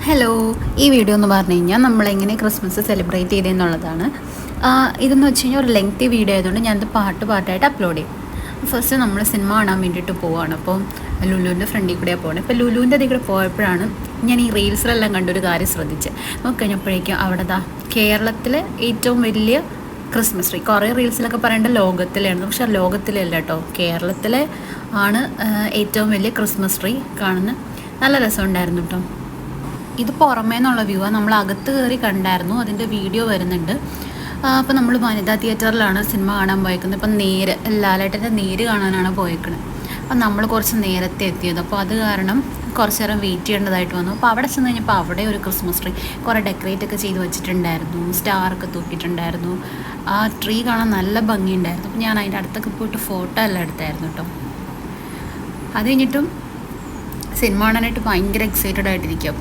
Hello, ഈ video എന്ന് പറഞ്ഞു കഴിഞ്ഞാൽ നമ്മളെങ്ങനെ ക്രിസ്മസ് സെലിബ്രേറ്റ് ചെയ്തതെന്നുള്ളതാണ്. ഇതെന്ന് വെച്ച് കഴിഞ്ഞാൽ ഒരു ലെങ്തി വീഡിയോ ആയതുകൊണ്ട് ഞാനത് പാട്ടായിട്ട് അപ്ലോഡ് ചെയ്യും. ഫസ്റ്റ് നമ്മൾ സിനിമ കാണാൻ വേണ്ടിയിട്ട് പോവുകയാണ്. അപ്പോൾ ലുലുവിൻ്റെ ഫ്രണ്ടിൽ കൂടെയാണ് പോകുന്നത്. ഇപ്പോൾ ലുലുവിൻ്റെ അതിൽ കൂടെ പോയപ്പോഴാണ് ഞാൻ ഈ റീൽസിലെല്ലാം കണ്ടൊരു കാര്യം ശ്രദ്ധിച്ച് നോക്കിക്കഴിഞ്ഞപ്പോഴേക്കും അവിടെ കേരളത്തിലെ ഏറ്റവും വലിയ ക്രിസ്മസ് ട്രീ. കുറേ റീൽസിലൊക്കെ പറയേണ്ട ലോകത്തിലായിരുന്നു, പക്ഷേ ലോകത്തിലല്ല കേട്ടോ, കേരളത്തിലെ ആണ് ഏറ്റവും വലിയ ക്രിസ്മസ് ട്രീ കാണുന്നത്. നല്ല രസമുണ്ടായിരുന്നു കേട്ടോ. ഇത് പുറമേ നിന്നുള്ള വ്യൂ ആണ്, നമ്മൾ അകത്ത് കയറി കണ്ടായിരുന്നു, അതിൻ്റെ വീഡിയോ വരുന്നുണ്ട്. അപ്പോൾ നമ്മൾ വനിതാ തിയേറ്ററിലാണ് സിനിമ കാണാൻ പോയേക്കുന്നത്. ഇപ്പം ലാലേട്ടൻ്റെ നേര് കാണാനാണ് പോയേക്കുന്നത്. അപ്പം നമ്മൾ കുറച്ച് നേരത്തെ എത്തിയത്, അപ്പോൾ അത് കാരണം കുറച്ച് നേരം വെയിറ്റ് ചെയ്യേണ്ടതായിട്ട് വന്നു. അപ്പോൾ അവിടെ ചെന്ന് കഴിഞ്ഞപ്പോൾ അവിടെ ഒരു ക്രിസ്മസ് ട്രീ കുറേ ഡെക്കറേറ്റ് ഒക്കെ ചെയ്ത് വെച്ചിട്ടുണ്ടായിരുന്നു, സ്റ്റാറൊക്കെ തൂക്കിയിട്ടുണ്ടായിരുന്നു. ആ ട്രീ കാണാൻ നല്ല ഭംഗിയുണ്ടായിരുന്നു. അപ്പോൾ ഞാൻ അതിൻ്റെ അടുത്തൊക്കെ പോയിട്ട് ഫോട്ടോ എല്ലാം എടുത്തായിരുന്നു കേട്ടോ. അത് കഴിഞ്ഞിട്ടും സിനിമ കാണാനായിട്ട് ഭയങ്കര എക്സൈറ്റഡ് ആയിട്ടിരിക്കുക.